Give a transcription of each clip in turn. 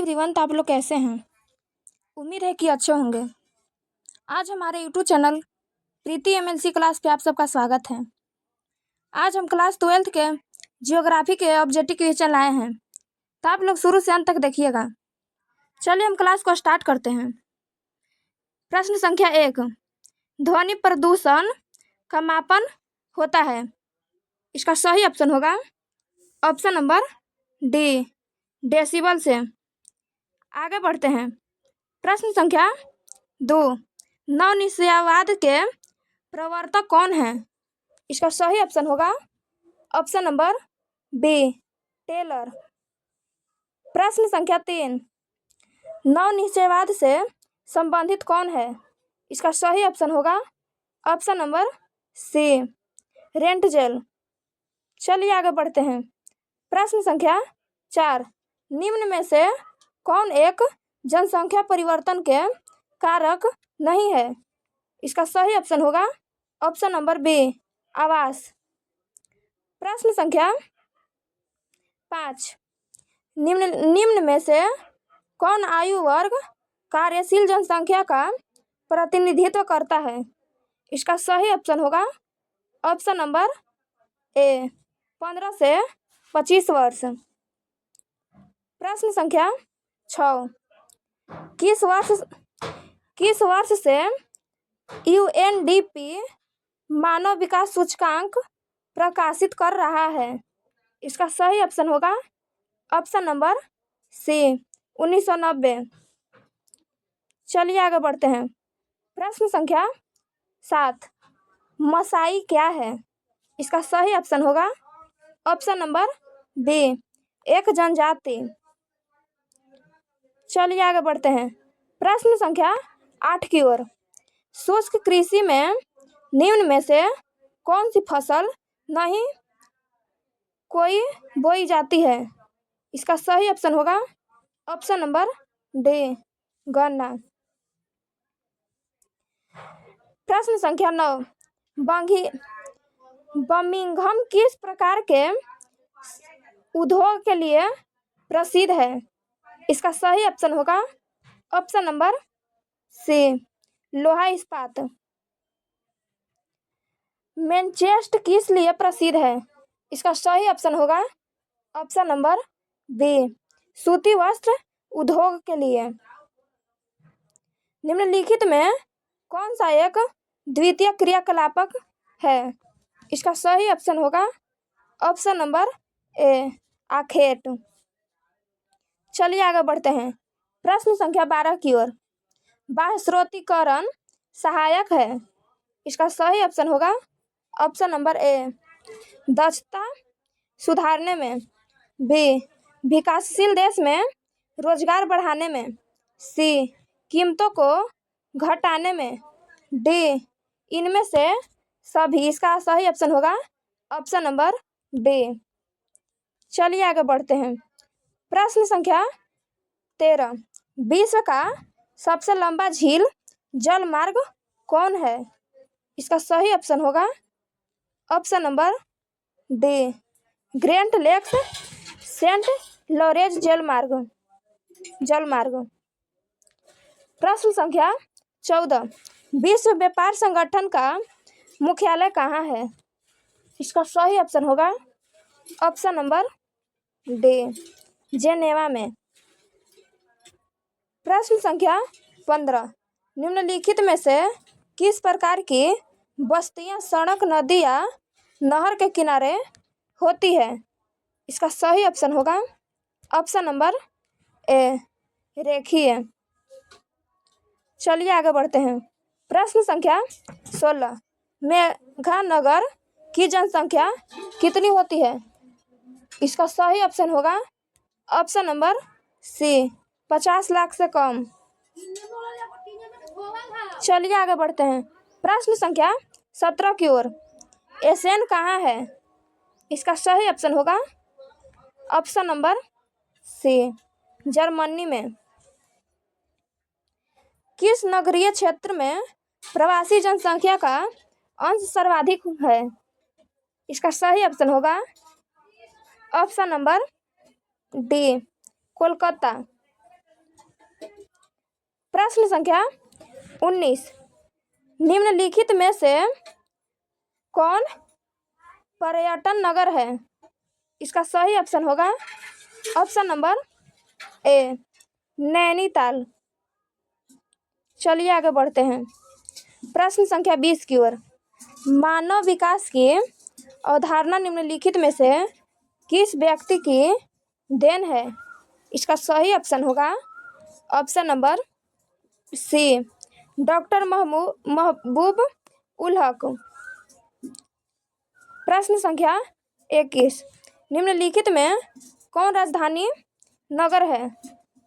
Everyone, तो आप लोग कैसे हैं? उम्मीद है कि अच्छे होंगे। आज हमारे यूट्यूब चैनल प्रीति एमएलसी क्लास पे आप सबका स्वागत है। आज हम क्लास 12th के जियोग्राफी के ऑब्जेक्टिव क्वेश्चन लाए हैं, तो आप लोग शुरू से अंत तक देखिएगा। चलिए हम क्लास को स्टार्ट करते हैं। प्रश्न संख्या 1, ध्वनि प्रदूषण का मापन होता है। इसका सही ऑप्शन होगा ऑप्शन नंबर डी, डेसिबल से। आगे बढ़ते हैं। प्रश्न संख्या 2, नवनिश्चयवाद के प्रवर्तक कौन है? इसका सही ऑप्शन होगा ऑप्शन नंबर बी, टेलर। प्रश्न संख्या 3, नवनिश्चयवाद से संबंधित कौन है? इसका सही ऑप्शन होगा ऑप्शन नंबर सी, रेंटजेल। चलिए आगे बढ़ते हैं। प्रश्न संख्या 4, निम्न में से कौन एक जनसंख्या परिवर्तन के कारक नहीं है? इसका सही ऑप्शन होगा ऑप्शन नंबर बी, आवास। प्रश्न संख्या 5, निम्न में से कौन आयु वर्ग कार्यशील जनसंख्या का प्रतिनिधित्व करता है? इसका सही ऑप्शन होगा ऑप्शन नंबर ए, 15 से 25 वर्ष। प्रश्न संख्या 6, किस वर्ष से यूएनडीपी मानव विकास सूचकांक प्रकाशित कर रहा है? इसका सही ऑप्शन होगा ऑप्शन नंबर सी, 1990। चलिए आगे बढ़ते हैं। प्रश्न संख्या 7, मसाई क्या है? इसका सही ऑप्शन होगा ऑप्शन नंबर बी, एक जनजाति। चलिए आगे बढ़ते हैं। प्रश्न संख्या 8 की ओर। शुष्क कृषि में निम्न में से कौन सी फसल नहीं कोई बोई जाती है? इसका सही ऑप्शन होगा ऑप्शन नंबर डी, गन्ना। प्रश्न संख्या 9, बर्मिंघम किस प्रकार के उद्योग के लिए प्रसिद्ध है? इसका सही ऑप्शन होगा ऑप्शन नंबर सी, लोहा इस्पात। मैनचेस्टर किस लिए प्रसिद्ध है? इसका सही ऑप्शन होगा ऑप्शन नंबर बी, सूती वस्त्र उद्योग के लिए। निम्नलिखित में कौन सा एक द्वितीय क्रियाकलापक है? इसका सही ऑप्शन होगा ऑप्शन नंबर ए, आखेट। चलिए आगे बढ़ते हैं। प्रश्न संख्या 12 की ओर। बाह्यस्रोतीकरण सहायक है। इसका सही ऑप्शन होगा ऑप्शन नंबर ए, दक्षता सुधारने में। बी, विकासशील देश में रोजगार बढ़ाने में। सी, कीमतों को घटाने में। डी, इनमें से सभी। इसका सही ऑप्शन होगा ऑप्शन नंबर डी। चलिए आगे बढ़ते हैं। प्रश्न संख्या 13, विश्व का सबसे लंबा झील जल मार्ग कौन है? इसका सही ऑप्शन होगा option number D, Great Lakes Saint Lawrence जल मार्ग। प्रश्न संख्या 14, विश्व व्यापार संगठन का मुख्यालय कहाँ है? इसका सही ऑप्शन होगा ऑप्शन नंबर डी, जेनेवा में। प्रश्न संख्या 15, निम्नलिखित में से किस प्रकार की बस्तियां सड़क, नदी या नहर के किनारे होती है? इसका सही ऑप्शन होगा ऑप्शन नंबर ए, रेखीय। चलिए आगे बढ़ते हैं। प्रश्न संख्या 16, मेघानगर की जनसंख्या कितनी होती है? इसका सही ऑप्शन होगा ऑप्शन नंबर सी, 50 लाख से कम। चलिए आगे बढ़ते हैं। प्रश्न संख्या 17 की ओर। एसेन कहाँ है? इसका सही ऑप्शन होगा ऑप्शन नंबर सी, जर्मनी में। किस नगरीय क्षेत्र में प्रवासी जनसंख्या का अंश सर्वाधिक है? इसका सही ऑप्शन होगा ऑप्शन नंबर डी, कोलकाता। प्रश्न संख्या 19, निम्नलिखित में से कौन पर्यटन नगर है? इसका सही ऑप्शन होगा ऑप्शन नंबर ए, नैनीताल। चलिए आगे बढ़ते हैं। प्रश्न संख्या 20 की ओर। मानव विकास की अवधारणा निम्नलिखित में से किस व्यक्ति की देन है? इसका सही ऑप्शन होगा ऑप्शन नंबर सी, डॉक्टर महबूब उल हक। प्रश्न संख्या 21, निम्नलिखित में कौन राजधानी नगर है?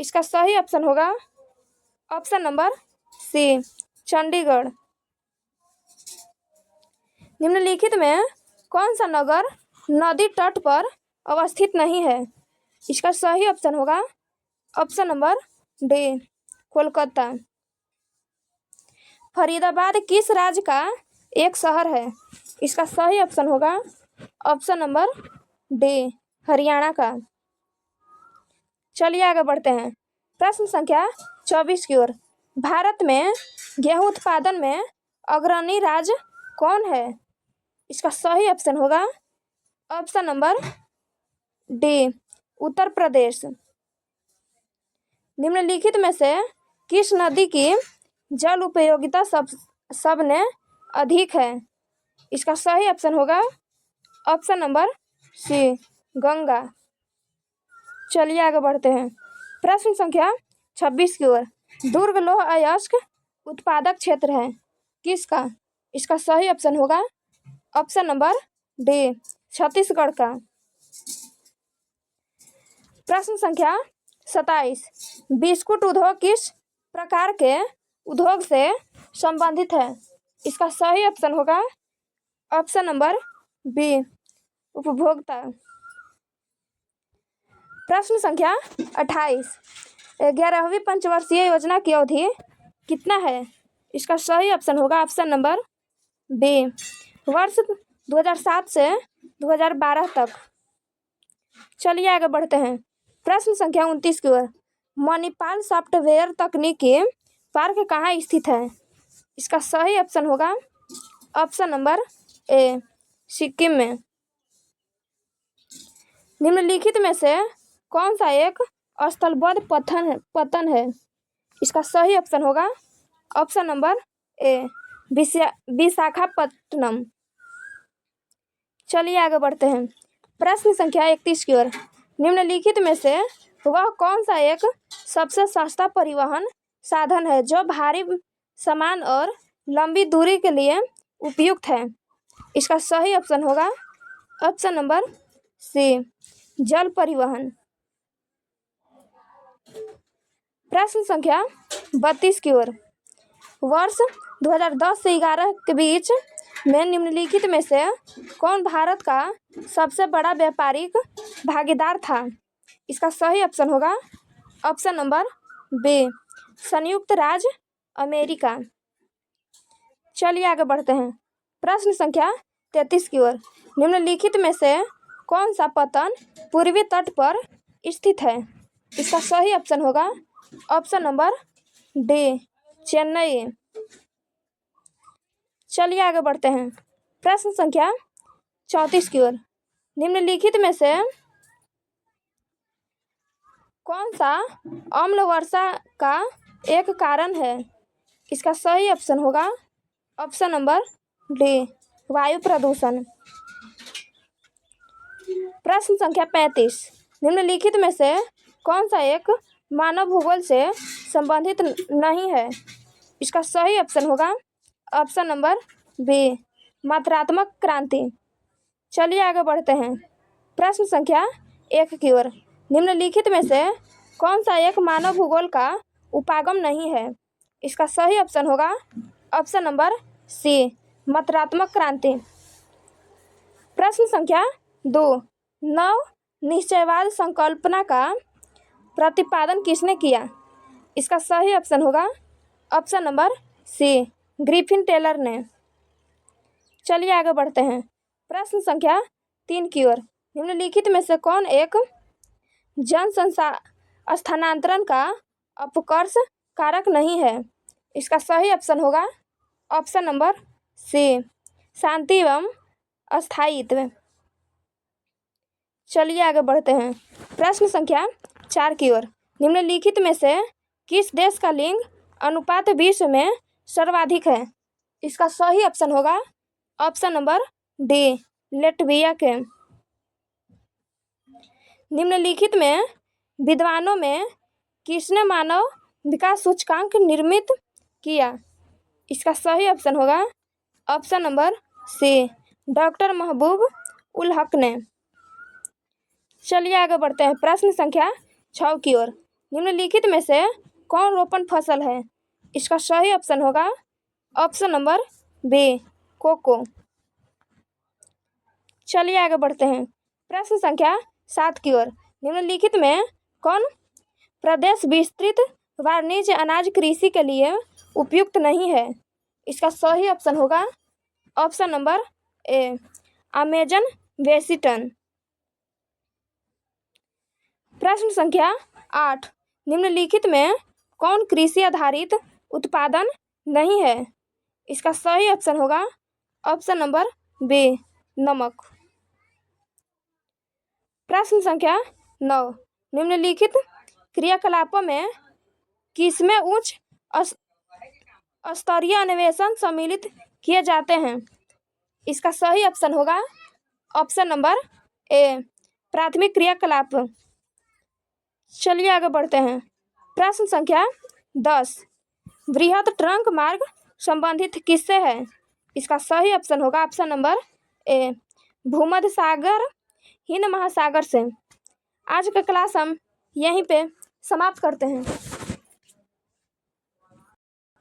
इसका सही ऑप्शन होगा ऑप्शन नंबर सी, चंडीगढ़। निम्नलिखित में कौन सा नगर नदी तट पर अवस्थित नहीं है? इसका सही ऑप्शन होगा option number D, Kolkata. Faridabad किस राज्य का एक शहर है? इसका सही ऑप्शन होगा ऑप्शन नंबर डी, हरियाणा का। चलिए आगे बढ़ते हैं। प्रश्न संख्या 24 की ओर। भारत में गेहूं उत्पादन में अग्रणी राज्य कौन है? इसका सही ऑप्शन होगा option number D, Uttar Pradesh. निम्नलिखित में से किस नदी की जल उपयोगिता सबने अधिक है? इसका सही ऑप्शन होगा ऑप्शन नंबर सी, गंगा। चलिए आगे बढ़ते हैं। प्रश्न संख्या 26 की ओर। दुर्ग लौह अयस्क उत्पादक क्षेत्र है किसका? इसका सही ऑप्शन होगा ऑप्शन नंबर डी, छत्तीसगढ़ का। प्रश्न संख्या 27, बिस्कुट उद्योग किस प्रकार के उद्योग से संबंधित है? इसका सही ऑप्शन होगा ऑप्शन नंबर बी, उपभोक्ता। प्रश्न संख्या 28, 11वीं पंचवर्षीय योजना की अवधि कितना है? इसका सही ऑप्शन होगा ऑप्शन नंबर बी, वर्ष 2007 से 2012 तक। चलिए आगे बढ़ते हैं। प्रश्न संख्या 29 की ओर। मणिपाल सॉफ्टवेयर तकनीकी पार्क कहाँ स्थित है? इसका सही ऑप्शन होगा ऑप्शन नंबर ए, सिक्किम में। निम्नलिखित में से कौन सा एक स्थलबद्ध पतन है? इसका सही ऑप्शन होगा ऑप्शन नंबर ए, विशाखापट्टनम। चलिए आगे बढ़ते हैं। प्रश्न संख्या 31 की ओर। निम्नलिखित में से वह कौन सा एक सबसे सस्ता परिवहन साधन है जो भारी सामान और लंबी दूरी के लिए उपयुक्त है? इसका सही ऑप्शन होगा ऑप्शन नंबर सी, जल परिवहन। प्रश्न संख्या 32 की ओर। वर्ष 2010 से 11 के बीच में निम्नलिखित में से कौन भारत का सबसे बड़ा व्यापारिक भागीदार था? इसका सही ऑप्शन होगा ऑप्शन नंबर बी, संयुक्त राज्य अमेरिका। चलिए आगे बढ़ते हैं। प्रश्न संख्या 33 की ओर। निम्नलिखित में से कौन सा पतन पूर्वी तट पर स्थित है? इसका सही ऑप्शन होगा ऑप्शन नंबर डी, चेन्नई। चलिए आगे बढ़ते हैं। प्रश्न संख्या 34 की ओर। निम्नलिखित में से कौन सा अम्ल वर्षा का एक कारण है? इसका सही ऑप्शन होगा ऑप्शन नंबर डी, वायु प्रदूषण। प्रश्न संख्या 35, निम्नलिखित में से कौन सा एक मानव भूगोल से संबंधित नहीं है? इसका सही ऑप्शन होगा ऑप्शन नंबर बी, मात्रात्मक क्रांति। चलिए आगे बढ़ते हैं। प्रश्न संख्या 1 की ओर। निम्नलिखित में से कौन सा एक मानव भूगोल का उपागम नहीं है? इसका सही ऑप्शन होगा ऑप्शन नंबर सी, मात्रात्मक क्रांति। प्रश्न संख्या 2, नव निश्चयवाद संकल्पना का प्रतिपादन किसने किया? इसका सही ऑप्शन होगा option number C, Griffin Taylor ने। चलिए आगे बढ़ते हैं। प्रश्न संख्या 3 की ओर। निम्नलिखित में से कौन एक स्थानांतरण का अपकर्ष कारक नहीं है। इसका सही ऑप्शन होगा ऑप्शन नंबर सी, शांति एवं स्थायित्व। चलिए आगे बढ़ते हैं प्रश्न संख्या 4 की ओर। निम्नलिखित में से किस देश का लिंग अनुपात विश्व में सर्वाधिक है? इसका सही ऑप्शन होगा ऑप्शन नंबर डी, लेटविया के। निम्नलिखित में विद्वानों में किसने मानव विकास सूचकांक निर्मित किया? इसका सही ऑप्शन होगा ऑप्शन नंबर सी, डॉक्टर महबूब उल हक ने। चलिए आगे बढ़ते हैं प्रश्न संख्या 6 की ओर। निम्नलिखित में से कौन रोपण फसल है? इसका सही ऑप्शन होगा ऑप्शन नंबर बी, कोको। चलिए आगे बढ़ते हैं प्रश्न संख्या 7 की ओर। निम्नलिखित में कौन प्रदेश विस्तृत वाणिज्य अनाज कृषि के लिए उपयुक्त नहीं है? इसका सही ऑप्शन होगा option number A, Amazon western. प्रश्न संख्या 8। निम्नलिखित में कौन कृषि आधारित उत्पादन नहीं है? इसका सही ऑप्शन होगा ऑप्शन नंबर बी, नमक। प्रश्न संख्या 9। निम्नलिखित क्रियाकलापों में किसमें उच्च स्तरीय अन्वेषण सम्मिलित किए जाते हैं? इसका सही ऑप्शन होगा ऑप्शन नंबर ए, प्राथमिक क्रियाकलाप। चलिए आगे बढ़ते हैं प्रश्न संख्या 10। वृहद ट्रंक मार्ग संबंधित किससे है? इसका सही ऑप्शन होगा ऑप्शन नंबर ए, भूमध्य सागर हिंद महासागर से। आज का क्लास हम यहीं पे समाप्त करते हैं।